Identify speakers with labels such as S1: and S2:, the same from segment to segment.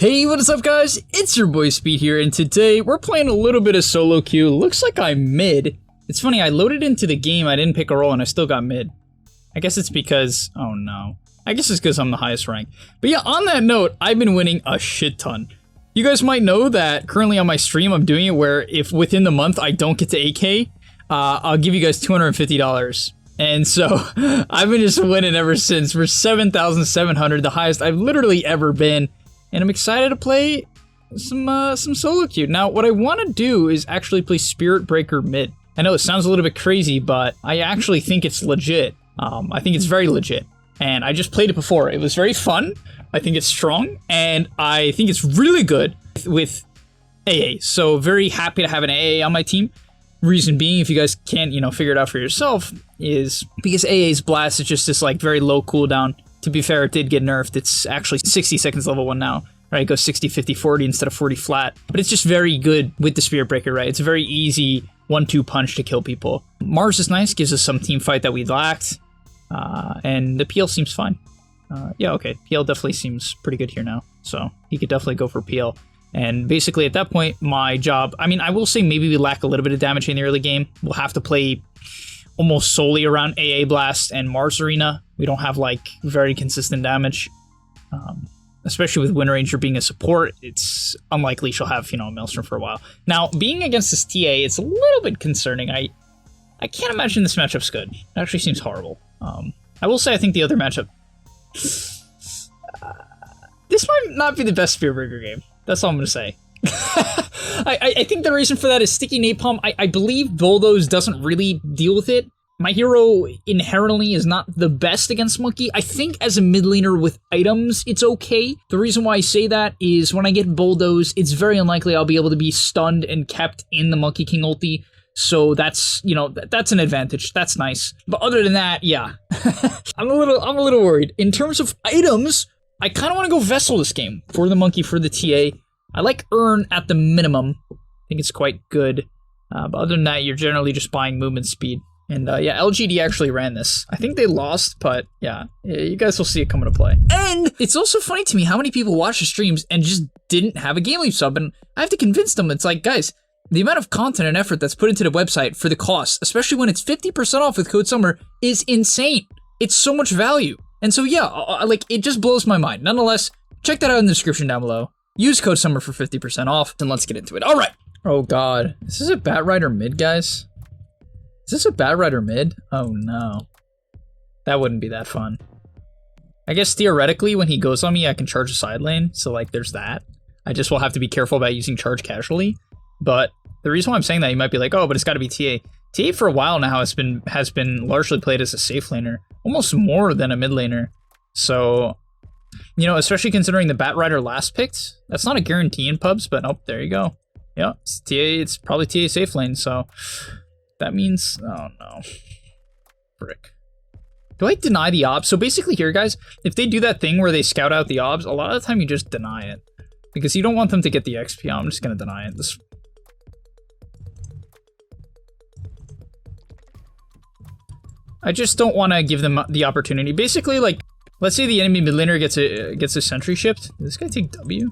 S1: Hey, what is up guys? It's your boy Speed here, and today we're playing a little bit of solo queue. Looks like I'm mid. It's funny, I loaded into the game, I didn't pick a role, and I still got mid. I guess it's because, oh no. I guess it's because I'm the highest rank. But yeah, on that note, I've been winning a shit ton. You guys might know that currently on my stream, I'm doing it where if within the month I don't get to 8K, I'll give you guys $250. And so, I've been just winning ever since. We're 7,700, the highest I've literally ever been. And I'm excited to play some solo queue. Now, what I want to do is actually play Spirit Breaker mid. I know it sounds a little bit crazy, but I actually think it's legit. I think it's very legit. And I just played it before. It was very fun. I think it's strong. And I think it's really good with AA. So very happy to have an AA on my team. Reason being, if you guys can't, figure it out for yourself, is because AA's blast is just this like very low cooldown. To be fair, it did get nerfed. It's actually 60 seconds level 1 now. Right, it goes 60, 50, 40 instead of 40 flat. But it's just very good with the Spirit Breaker, right? It's a very easy 1-2 punch to kill people. Mars is nice, gives us some team fight that we lacked. And the PL seems fine. Yeah, okay, PL definitely seems pretty good here now. So he could definitely go for PL. And basically at that point, my job, I mean, I will say maybe we lack a little bit of damage in the early game. We'll have to play almost solely around AA Blast and Mars Arena. We don't have like very consistent damage. Especially with Wind Ranger being a support, it's unlikely she'll have, a Maelstrom for a while. Now, being against this TA, it's a little bit concerning. I can't imagine this matchup's good. It actually seems horrible. I will say I think the other matchup... this might not be the best Spirit Breaker game. That's all I'm going to say. I think the reason for that is Sticky Napalm. I believe Bulldoze doesn't really deal with it. My hero inherently is not the best against Monkey. I think as a mid laner with items, it's okay. The reason why I say that is when I get Bulldoze, it's very unlikely I'll be able to be stunned and kept in the Monkey King ulti. So that's, that's an advantage. That's nice. But other than that, yeah. I'm a little worried. In terms of items, I kind of want to go Vessel this game for the Monkey, for the TA. I like Urn at the minimum. I think it's quite good. But other than that, you're generally just buying movement speed. And yeah, LGD actually ran this. I think they lost, but yeah, you guys will see it come into play. And it's also funny to me how many people watch the streams and just didn't have a gameleap sub, and I have to convince them. It's like, guys, the amount of content and effort that's put into the website for the cost, especially when it's 50% off with code SUMMER, is insane. It's so much value. And so yeah, like, it just blows my mind. Nonetheless, check that out in the description down below. Use code SUMMER for 50% off, and let's get into it. All right. Oh God, is this a Bat Rider mid, guys? Is this a Bat Rider mid? Oh no. That wouldn't be that fun. I guess theoretically when he goes on me I can charge a side lane, so like there's that. I just will have to be careful about using charge casually. But the reason why I'm saying that, you might be like, oh, but it's gotta be TA. TA for a while now has been largely played as a safe laner. Almost more than a mid laner. So, especially considering the Bat Rider last picked, that's not a guarantee in pubs, but oh, there you go. Yeah, it's TA, it's probably TA safe lane, so that means, oh no, frick. Do I deny the obs? So basically here, guys, if they do that thing where they scout out the obs, a lot of the time you just deny it. Because you don't want them to get the XP. I'm just gonna deny it. I just don't want to give them the opportunity. Basically, like, let's say the enemy mid laner gets a sentry shift. Did this guy take W?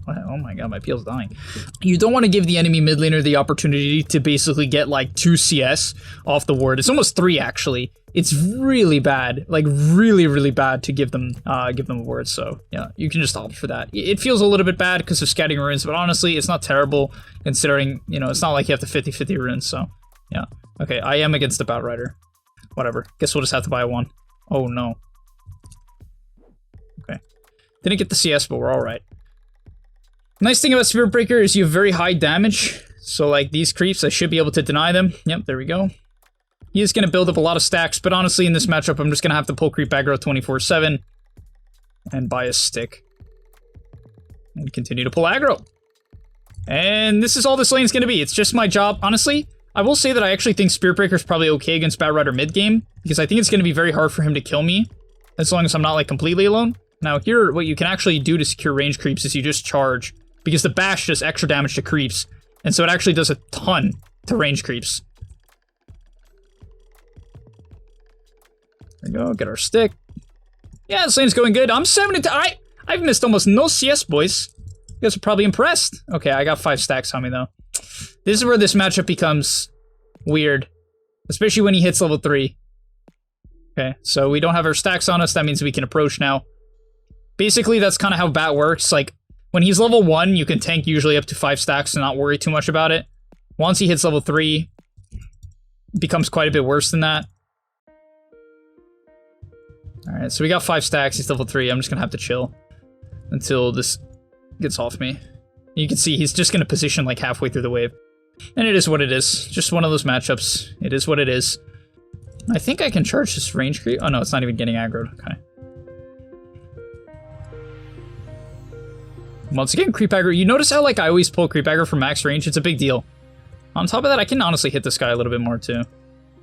S1: Oh my god, my PL's dying. You don't want to give the enemy mid laner the opportunity to basically get like 2 CS off the ward. It's almost 3 actually. It's really bad, like really bad to give them a ward. So yeah, you can just opt for that. It feels a little bit bad because of scouting runes, but honestly, it's not terrible considering it's not like you have to 50-50 runes. So yeah, okay, I am against the Bat Rider. Whatever. Guess we'll just have to buy one. Oh no. Okay, didn't get the CS, but we're all right. Nice thing about Spirit Breaker is you have very high damage. So like these creeps, I should be able to deny them. Yep, there we go. He is going to build up a lot of stacks, but honestly in this matchup, I'm just going to have to pull creep aggro 24/7 and buy a stick. And continue to pull aggro. And this is all this lane's going to be. It's just my job. Honestly, I will say that I actually think Spirit Breaker is probably okay against Bat Rider mid game, because I think it's going to be very hard for him to kill me, as long as I'm not like completely alone. Now here, what you can actually do to secure range creeps is you just charge, because the bash does extra damage to creeps, and so it actually does a ton to range creeps. There we go, get our stick. Yeah, this lane's going good. I'm 7-2. I've missed almost no CS, boys. You guys are probably impressed. Okay, I got 5 stacks on me, though. This is where this matchup becomes weird. Especially when he hits level 3. Okay, so we don't have our stacks on us. That means we can approach now. Basically, that's kind of how Bat works. Like, when he's level 1, you can tank usually up to 5 stacks and not worry too much about it. Once he hits level 3, it becomes quite a bit worse than that. Alright, so we got 5 stacks. He's level 3. I'm just going to have to chill until this gets off me. You can see he's just going to position like halfway through the wave. And it is what it is. Just one of those matchups. It is what it is. I think I can charge this range creep. Oh no, it's not even getting aggroed. Okay. Once again, creep aggro. You notice how like I always pull creep aggro for max range? It's a big deal. On top of that, I can honestly hit this guy a little bit more too.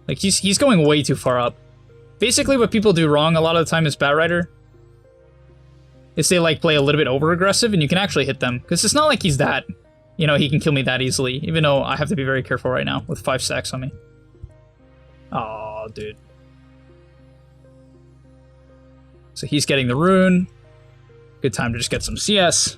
S1: Like he's going way too far up. Basically what people do wrong a lot of the time is Batrider. Is they like play a little bit over aggressive and you can actually hit them. Because it's not like he's that, you know, he can kill me that easily. Even though I have to be very careful right now with 5 stacks on me. Oh, dude. So he's getting the rune. Good time to just get some CS.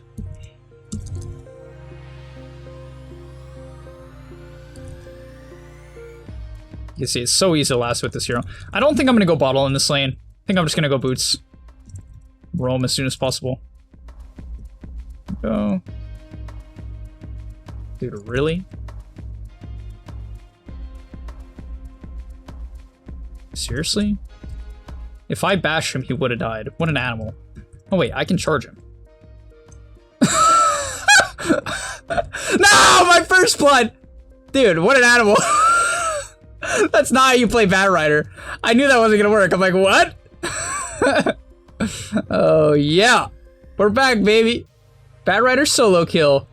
S1: You can see it's so easy to last with this hero. I don't think I'm going to go bottle in this lane. I think I'm just going to go boots. Roam as soon as possible. Go. Dude, really? Seriously? If I bashed him, he would have died. What an animal. Oh wait, I can charge him. No! My first blood! Dude, what an animal. That's not how you play Batrider. I knew that wasn't gonna work. I'm like, what? Oh, yeah. We're back, baby. Batrider solo kill.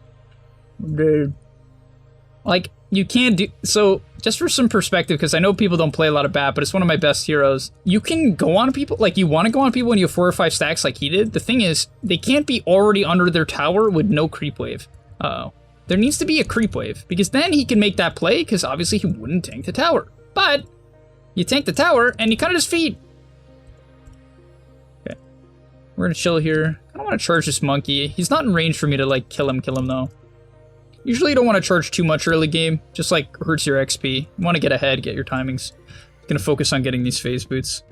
S1: Dude. Like, you can't do... So, just for some perspective, because I know people don't play a lot of Bat, but it's one of my best heroes. You can go on people... Like, you want to go on people when you have 4 or 5 stacks like he did. The thing is, they can't be already under their tower with no creep wave. Uh-oh. There needs to be a creep wave, because then he can make that play, because obviously he wouldn't tank the tower. But, you tank the tower, and you kind of just feed. Okay. We're gonna chill here. I don't want to charge this monkey. He's not in range for me to, like, kill him, though. Usually you don't want to charge too much early game. Just, like, hurts your XP. You want to get ahead, get your timings. Gonna focus on getting these phase boots.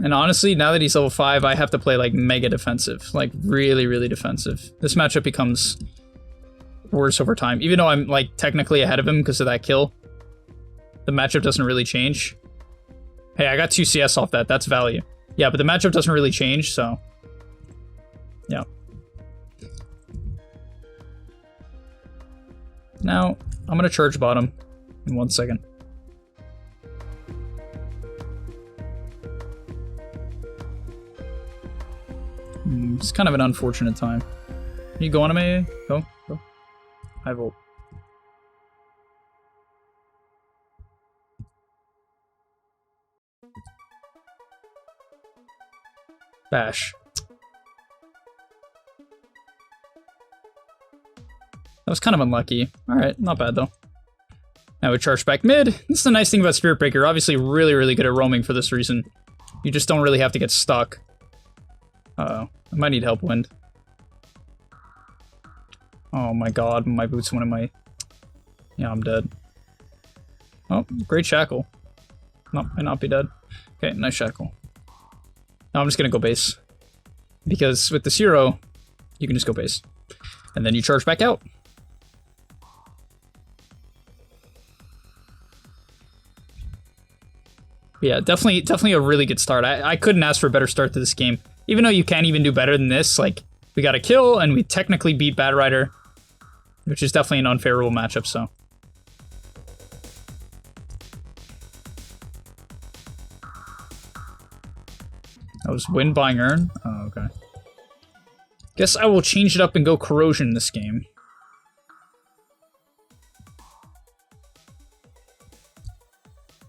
S1: And honestly, now that he's level 5, I have to play, like, mega defensive. Like, really, really defensive. This matchup becomes worse over time. Even though I'm, like, technically ahead of him because of that kill, the matchup doesn't really change. Hey, I got 2 CS off that. That's value. Yeah, but the matchup doesn't really change, so... Yeah. Now, I'm gonna charge bottom in 1 second. It's kind of an unfortunate time. Can you go on him, AA? Go, go. High volt. Bash. That was kind of unlucky. Alright, not bad though. Now we charge back mid. This is the nice thing about Spirit Breaker. Obviously really, really good at roaming for this reason. You just don't really have to get stuck. Uh-oh. I might need help, Wind. Oh my god, my boots one of my... Yeah, I'm dead. Oh, great shackle. No, might not be dead. Okay, nice shackle. Now I'm just gonna go base. Because with this hero, you can just go base. And then you charge back out. Yeah, definitely a really good start. I couldn't ask for a better start to this game. Even though you can't even do better than this, like, we got a kill, and we technically beat Batrider, which is definitely an unfavorable matchup, so. That was win buying earn? Oh, okay. Guess I will change it up and go corrosion this game.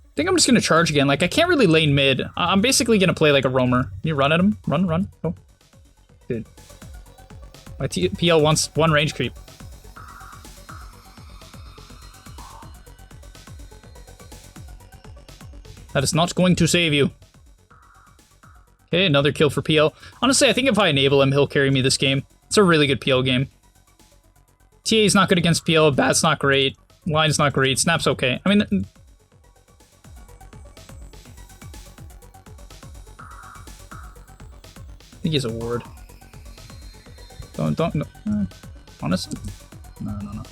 S1: I think I'm just gonna charge again. Like, I can't really lane mid. I'm basically gonna play like a roamer. You run at him? Run, run. Go. Dude. My PL wants 1 range creep. That is not going to save you. Okay, another kill for PL. Honestly, I think if I enable him, he'll carry me this game. It's a really good PL game. TA is not good against PL, Bat's not great, Line's not great, Snap's okay. I mean... I think he's a ward. Don't, no. Honestly? No.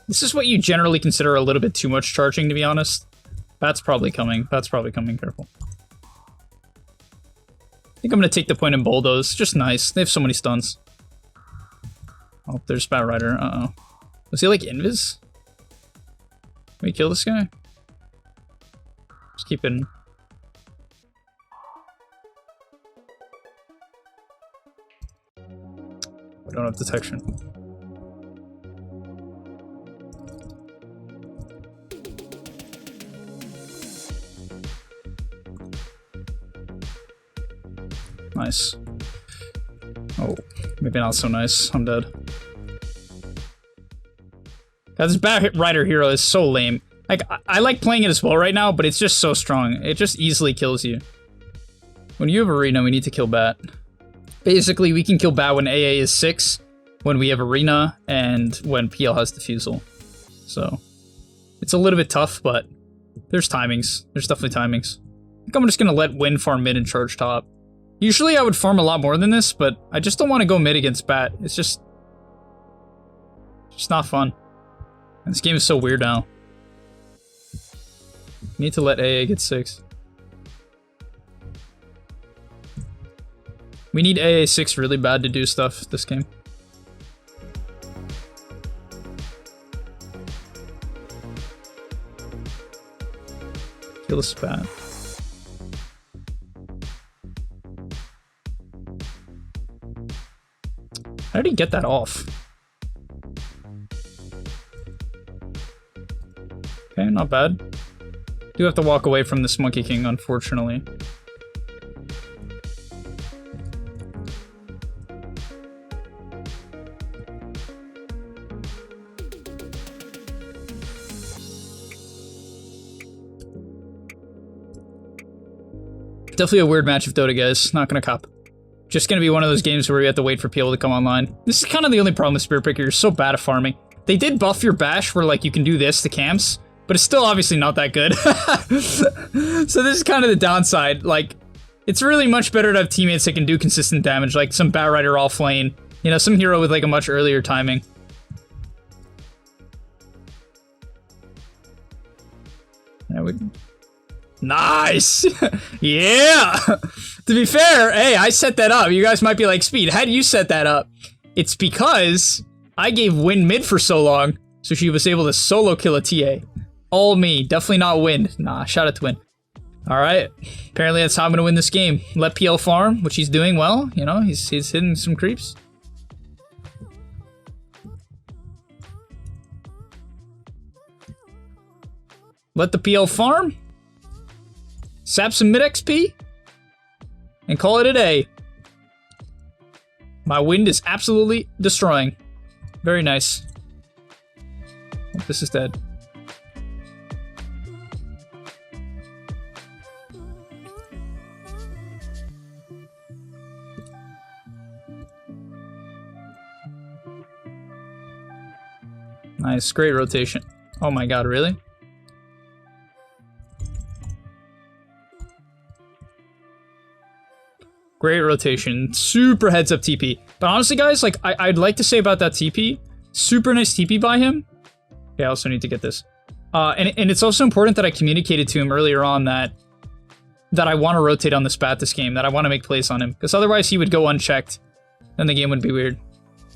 S1: This is what you generally consider a little bit too much charging, to be honest. Bat's probably coming, careful. I think I'm gonna take the point and bulldoze. Just nice. They have so many stuns. Oh, there's Bat Rider. Uh-oh. Was he like invis? Can we kill this guy? Just keep it. I don't have detection. Nice. Oh, maybe not so nice. I'm dead. God, this Bat Rider hero is so lame. Like, I like playing it as well right now, but it's just so strong. It just easily kills you. When you have Arena, we need to kill Bat. Basically, we can kill Bat when AA is 6, when we have Arena, and when PL has Diffusal. So, it's a little bit tough, but there's timings. There's definitely timings. I think I'm just gonna let Win farm mid and charge top. Usually I would farm a lot more than this, but I just don't want to go mid against Bat. It's just not fun. And this game is so weird now. Need to let AA get 6. We need AA 6 really bad to do stuff this game. Kill the Spat. How did he get that off? Okay, not bad. Do have to walk away from this Monkey King, unfortunately. Definitely a weird match of Dota, guys. Not gonna cop. Just gonna be one of those games where you have to wait for PL to come online. This is kind of the only problem with Spirit Breaker. You're so bad at farming. They did buff your bash where like you can do this to camps, but it's still obviously not that good. So this is kind of the downside. Like, it's really much better to have teammates that can do consistent damage, like some Bat Rider off lane, you know, some hero with like a much earlier timing. There we go. Nice! Yeah! To be fair, hey, I set that up. You guys might be like, Speed, how do you set that up? It's because I gave Win mid for so long, so she was able to solo kill a TA. All me, definitely not Win. Nah, shout out to Win. Alright, apparently that's how I'm gonna win this game. Let PL farm, which he's doing well. You know, he's hitting some creeps. Let the PL farm. Sap some mid XP. And call it a day. My wind is absolutely destroying. Very nice. Oh, this is dead. Nice, great rotation. Oh my god, really? Great rotation. Super heads up TP. But honestly, guys, like, I'd like to say about that TP, super nice TP by him. Okay, I also need to get this. And it's also important that I communicated to him earlier on that I want to rotate on the Spat this game, that I want to make plays on him. Because otherwise he would go unchecked. Then the game would be weird.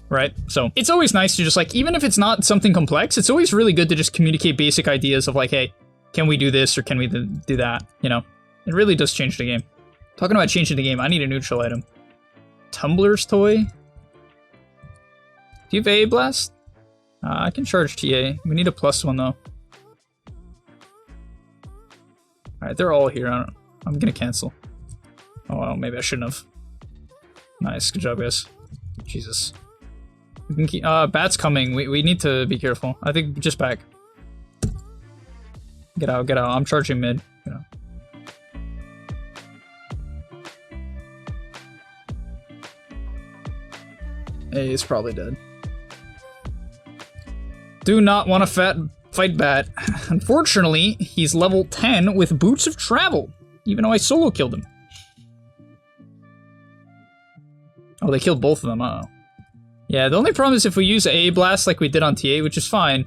S1: Right? So it's always nice to just, like, even if it's not something complex, it's always really good to just communicate basic ideas of, like, hey, can we do this or can we do that? You know? It really does change the game. Talking about changing the game, I need a neutral item. Tumbler's toy? Do you have AA Blast? I can charge TA. We need a +1 though. Alright, they're all here. I'm gonna cancel. Oh, well, maybe I shouldn't have. Nice, good job, guys. Jesus. We can keep, Bat's coming. We need to be careful. I think just back. Get out, get out. I'm charging mid. You know. A is probably dead. Do not want to fight Bat. Unfortunately, he's level 10 with Boots of Travel, even though I solo killed him. Oh, they killed both of them, uh-oh. Yeah, the only problem is if we use A Blast like we did on TA, which is fine,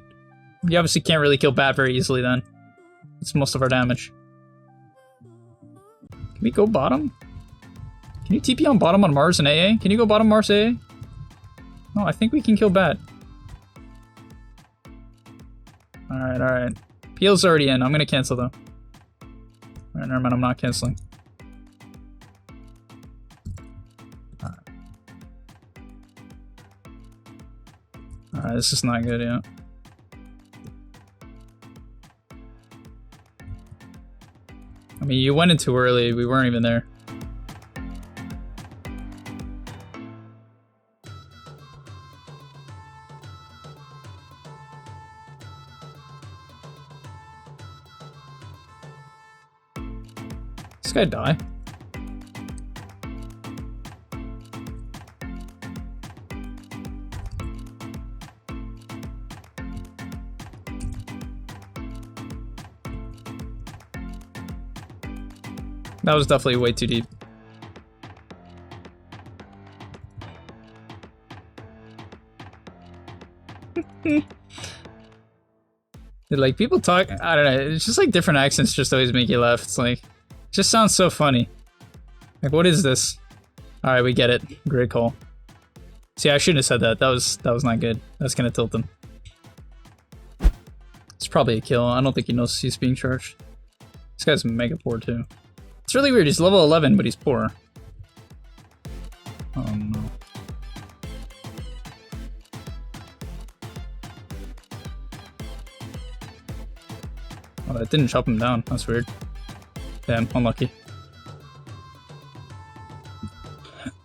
S1: you obviously can't really kill Bat very easily then. It's most of our damage. Can we go bottom? Can you TP on bottom on Mars and AA? Can you go bottom Mars AA? No, I think we can kill Bat. Alright, alright. PL's already in. I'm gonna cancel though. Alright, never mind, I'm not canceling. Alright, this is not good, yeah. I mean, you went in too early. We weren't even there. This guy die? That was definitely way too deep. Like, people talk, I don't know, it's just like different accents just always make you laugh. It's like, it just sounds so funny. Like, what is this? Alright, we get it. Great call. See, I shouldn't have said that. That was not good. That's gonna tilt him. It's probably a kill. I don't think he knows he's being charged. This guy's mega poor too. It's really weird. He's level 11, but he's poor. Oh no. Oh, that didn't chop him down. That's weird. Damn, unlucky.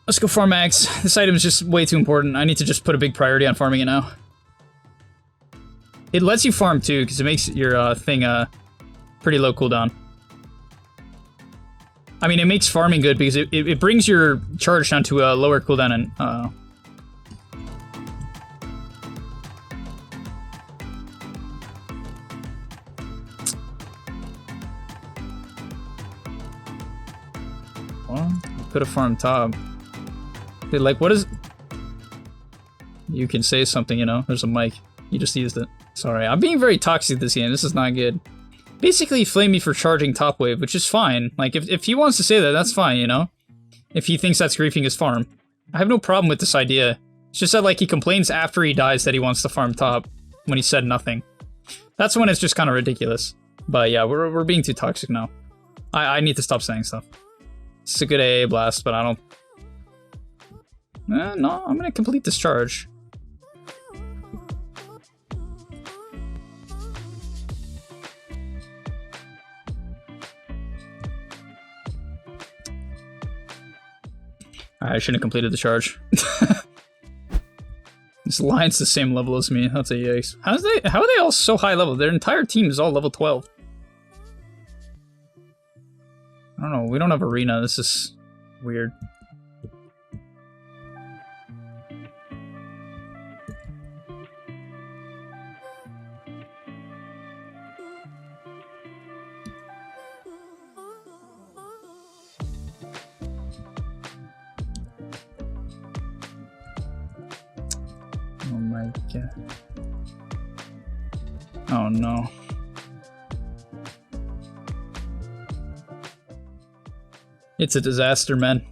S1: Let's go farm mags. This item is just way too important. I need to just put a big priority on farming it now. It lets you farm too, because it makes your thing pretty low cooldown. I mean, it makes farming good because it brings your charge down to a lower cooldown and well, you could have farmed top. Dude, like, what is... You can say something, you know? There's a mic. You just used it. Sorry, I'm being very toxic this game. This is not good. Basically, flame me for charging top wave, which is fine. Like, if he wants to say that, that's fine, you know? If he thinks that's griefing his farm. I have no problem with this idea. It's just that, like, he complains after he dies that he wants to farm top when he said nothing. That's when it's just kind of ridiculous. But yeah, we're being too toxic now. I need to stop saying stuff. It's a good AA blast, but I don't... no, I'm gonna complete this charge. I shouldn't have completed the charge. This line's the same level as me. That's a yikes. How are they all so high level? Their entire team is all level 12. I don't know. We don't have arena. This is weird. Oh my god. Oh no. It's a disaster, man.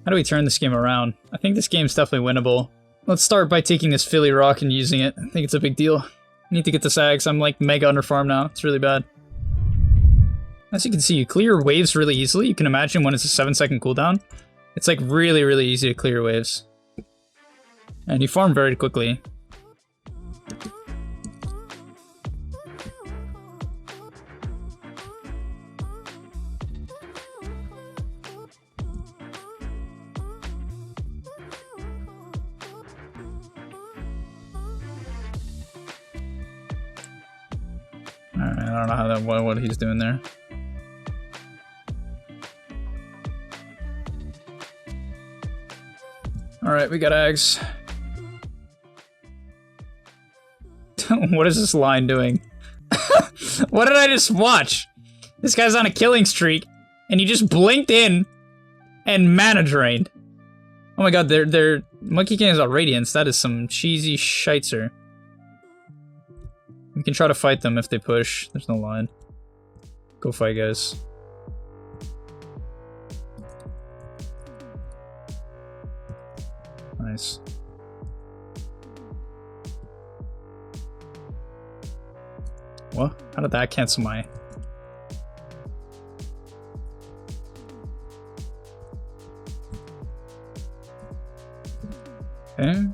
S1: How do we turn this game around? I think this game's definitely winnable. Let's start by taking this Philly Rock and using it. I think it's a big deal. I need to get this Axe. I'm like mega underfarmed now. It's really bad. As you can see, you clear waves really easily. You can imagine when it's a 7-second cooldown. It's like really, really easy to clear waves. And you farm very quickly. Alright, I don't know how that what he's doing there. Alright, we got Ags. What is this line doing? What did I just watch? This guy's on a killing streak, and he just blinked in and mana drained. Oh my god, their Monkey King is out Radiance. That is some cheesy shitzer. We can try to fight them if they push. There's no line. Go fight, guys. Nice. What? How did that cancel my... Okay.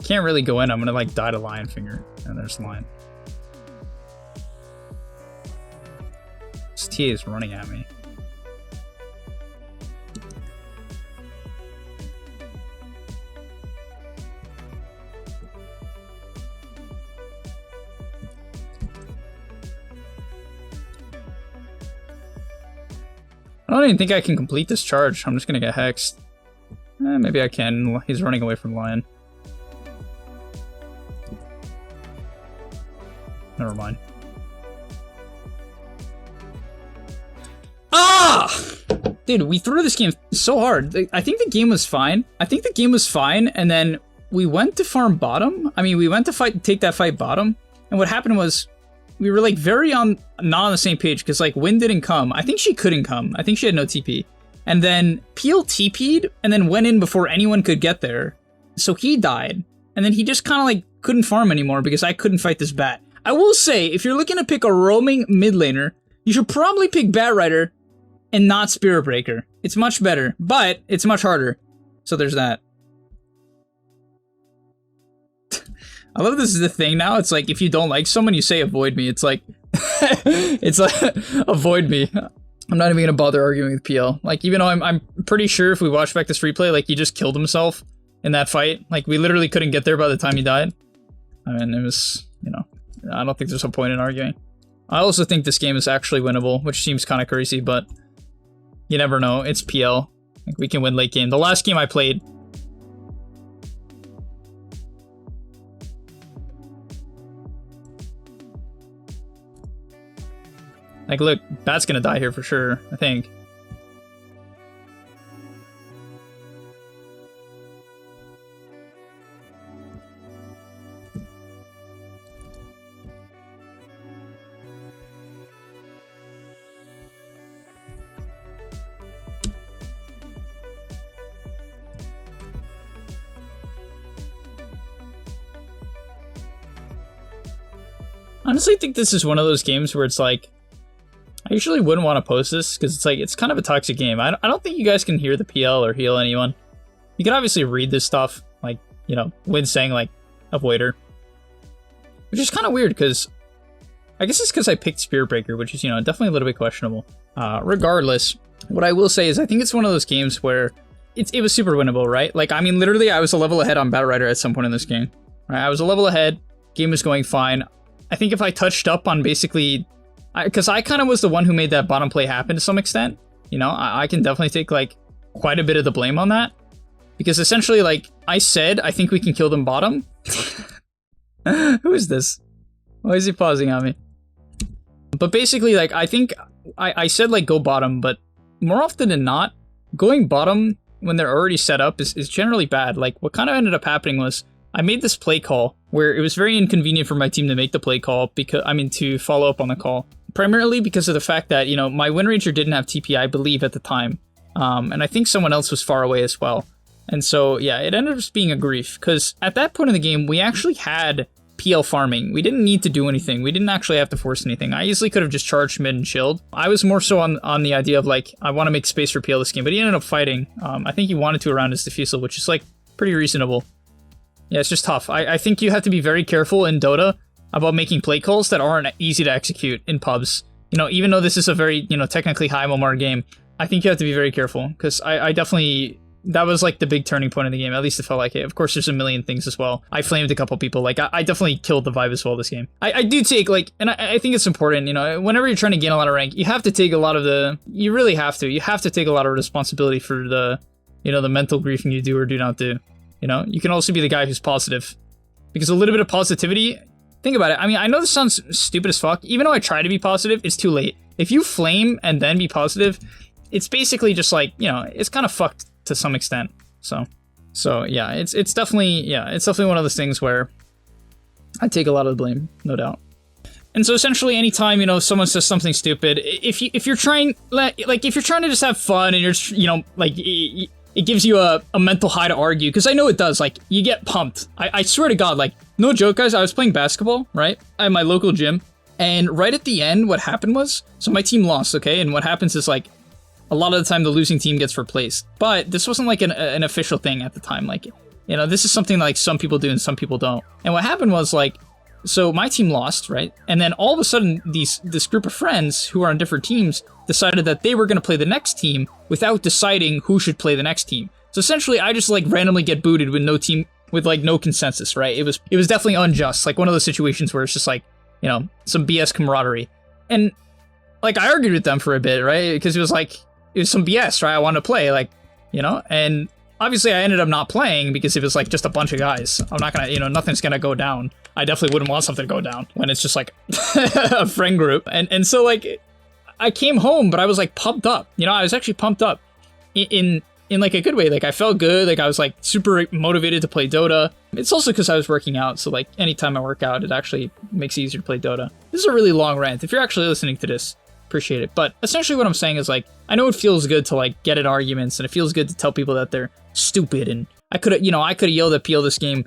S1: Can't really go in. I'm gonna like die to Lion Finger. And there's Lion. This TA is running at me. I don't even think I can complete this charge. I'm just gonna get hexed. Maybe I can. He's running away from Lion. Never mind. Ah! Dude, we threw this game so hard. I think the game was fine. And then we went to farm bottom. I mean, we went to take that fight bottom. And what happened was, we were like not on the same page because like Wynn didn't come. I think she couldn't come. I think she had no TP. And then Peel TP'd and then went in before anyone could get there. So he died. And then he just kind of like couldn't farm anymore because I couldn't fight this bat. I will say, if you're looking to pick a roaming mid laner, you should probably pick Bat Rider and not Spirit Breaker. It's much better, but it's much harder. So there's that. I love this is the thing now. It's like, if you don't like someone, you say avoid me. It's like, it's like, avoid me. I'm not even gonna bother arguing with PL. Like, even though I'm pretty sure if we watch back this replay, like, he just killed himself in that fight. Like, we literally couldn't get there by the time he died. I mean, it was, you know, I don't think there's a point in arguing. I also think this game is actually winnable, which seems kind of crazy, but you never know. It's PL. Like, we can win late game. The last game I played, like, look, Bat's gonna die here for sure, I think. Honestly, I think this is one of those games where it's like, I usually wouldn't want to post this because it's like, it's kind of a toxic game. I don't think you guys can hear the PL or heal anyone. You can obviously read this stuff, like, you know, Win saying like, avoid her. Which is kind of weird because, I guess it's because I picked Spirit Breaker, which is, you know, definitely a little bit questionable. Regardless, what I will say is I think it's one of those games where it was super winnable, right? Like, I mean, literally, I was a level ahead on Bat Rider at some point in this game. Right? I was a level ahead, game was going fine. I think if I touched up on basically... Because I kind of was the one who made that bottom play happen to some extent. You know, I can definitely take, like, quite a bit of the blame on that. Because essentially, like, I said, I think we can kill them bottom. Who is this? Why is he pausing on me? But basically, like, I think I said, like, go bottom, but more often than not, going bottom when they're already set up is generally bad. Like, what kind of ended up happening was I made this play call where it was very inconvenient for my team to make the play call because, I mean, to follow up on the call. Primarily because of the fact that, you know, my Wind Ranger didn't have TP, I believe, at the time. And I think someone else was far away as well. And so, yeah, it ended up just being a grief. Because at that point in the game, we actually had PL farming. We didn't need to do anything. We didn't actually have to force anything. I easily could have just charged mid and chilled. I was more so on the idea of, like, I want to make space for PL this game. But he ended up fighting. I think he wanted to around his diffusal, which is, like, pretty reasonable. Yeah, it's just tough. I think you have to be very careful in Dota about making play calls that aren't easy to execute in pubs. You know, even though this is a very, you know, technically high MMR game, I think you have to be very careful, because I definitely, that was like the big turning point in the game, at least it felt like it. Of course, there's a million things as well. I flamed a couple people, like, I definitely killed the vibe as well this game. I do take, like, and I think it's important, you know, whenever you're trying to gain a lot of rank, you have to take a lot of the, you really have to take a lot of responsibility for the, you know, the mental griefing you do or do not do. You know, you can also be the guy who's positive. Because a little bit of positivity, think about it. I mean, I know this sounds stupid as fuck. Even though I try to be positive, it's too late. If you flame and then be positive, it's basically just like, you know, it's kind of fucked to some extent. So yeah, it's definitely one of those things where I take a lot of the blame, no doubt. And so essentially, anytime, you know, someone says something stupid, if you're trying, like, if you're trying to just have fun and you're, you know, like, it gives you a mental high to argue, because I know it does, like, you get pumped. I swear to God, like, no joke, guys, I was playing basketball, right, at my local gym, and right at the end, what happened was, so my team lost, okay, and what happens is, like, a lot of the time the losing team gets replaced, but this wasn't, like, an official thing at the time, like, you know, this is something like some people do and some people don't, and what happened was, like, so my team lost, right? And then all of a sudden, this group of friends who are on different teams decided that they were going to play the next team without deciding who should play the next team. So essentially, I just like randomly get booted with no consensus, right? It was definitely unjust, like one of those situations where it's just like, you know, some BS camaraderie. And like I argued with them for a bit, right? Because it was some BS, right? I wanted to play, like, you know, and obviously I ended up not playing because it was like just a bunch of guys. I'm not gonna, you know, nothing's gonna go down. I definitely wouldn't want something to go down when it's just like a friend group. And so like I came home, but I was like pumped up. You know, I was actually pumped up in like a good way. Like I felt good. Like I was like super motivated to play Dota. It's also because I was working out. So like anytime I work out, it actually makes it easier to play Dota. This is a really long rant. If you're actually listening to this, appreciate it. But essentially what I'm saying is like, I know it feels good to like get in arguments and it feels good to tell people that they're stupid. And I could have yelled at Peel this game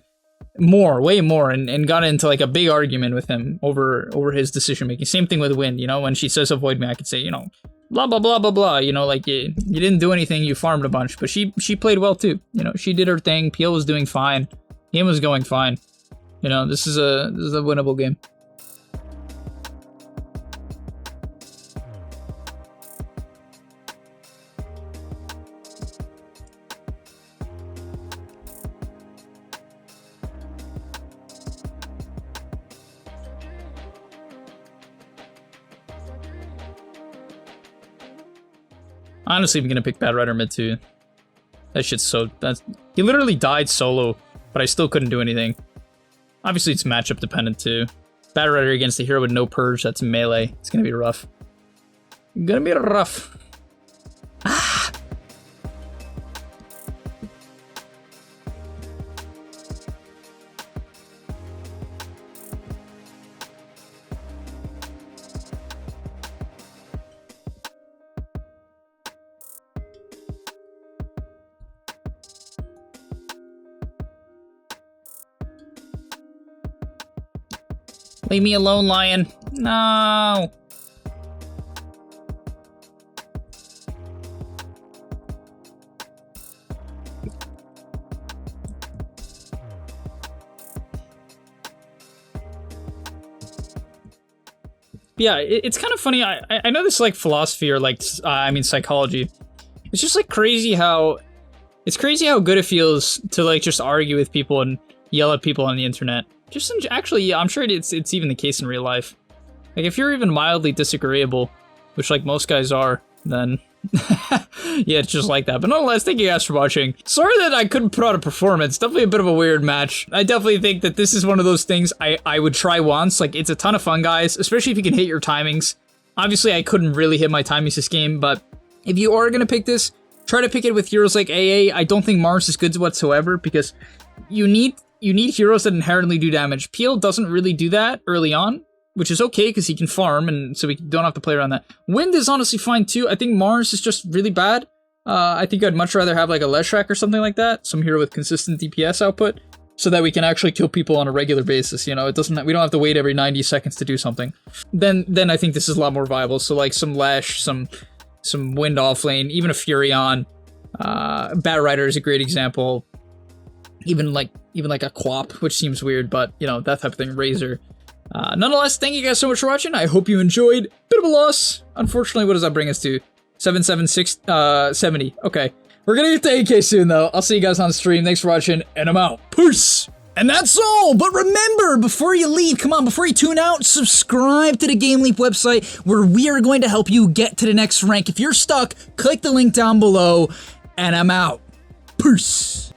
S1: way more, and got into like a big argument with him over his decision making. Same thing with Wind, you know, when she says avoid me, I could say, you know, blah blah blah blah blah, you know, like you didn't do anything, you farmed a bunch, but she played well too, you know, she did her thing, Peel was doing fine, game was going fine, you know, this is a winnable game. Honestly, I'm gonna pick Bad Rider mid too. That shit's he literally died solo, but I still couldn't do anything. Obviously, it's matchup dependent too. Bad Rider against the hero with no purge, that's melee. It's gonna be rough. Gonna be rough. Ah. Leave me alone, lion. No. Yeah, it's kind of funny. I know this is like philosophy or like, I mean psychology. It's just like crazy how good it feels to like just argue with people and yell at people on the internet. Actually, yeah, I'm sure it's even the case in real life. Like, if you're even mildly disagreeable, which, like, most guys are, then, yeah, it's just like that. But nonetheless, thank you guys for watching. Sorry that I couldn't put out a performance. Definitely a bit of a weird match. I definitely think that this is one of those things I would try once. Like, it's a ton of fun, guys, especially if you can hit your timings. Obviously, I couldn't really hit my timings this game, but if you are going to pick this, try to pick it with heroes like AA. I don't think Mars is good whatsoever, because you need heroes that inherently do damage. Peel doesn't really do that early on, which is okay because he can farm, and so we don't have to play around that. Wind is honestly fine too. I think Mars is just really bad. I think I'd much rather have like a Leshrac or something like that, some hero with consistent DPS output, so that we can actually kill people on a regular basis. You know, we don't have to wait every 90 seconds to do something. Then I think this is a lot more viable. So like some Lesh, some Wind off lane, even a Furion. Bat Rider is a great example. Even like a Quap, which seems weird, but you know, that type of thing. Razor. Nonetheless, thank you guys so much for watching. I hope you enjoyed. Bit of a loss. Unfortunately, what does that bring us to? 77670. Okay. We're gonna get to AK soon though. I'll see you guys on stream. Thanks for watching, and I'm out. Peace! And that's all, but remember, before you leave, come on, before you tune out, subscribe to the gameleap website, where we are going to help you get to the next rank. If you're stuck, click the link down below, and I'm out. Peace!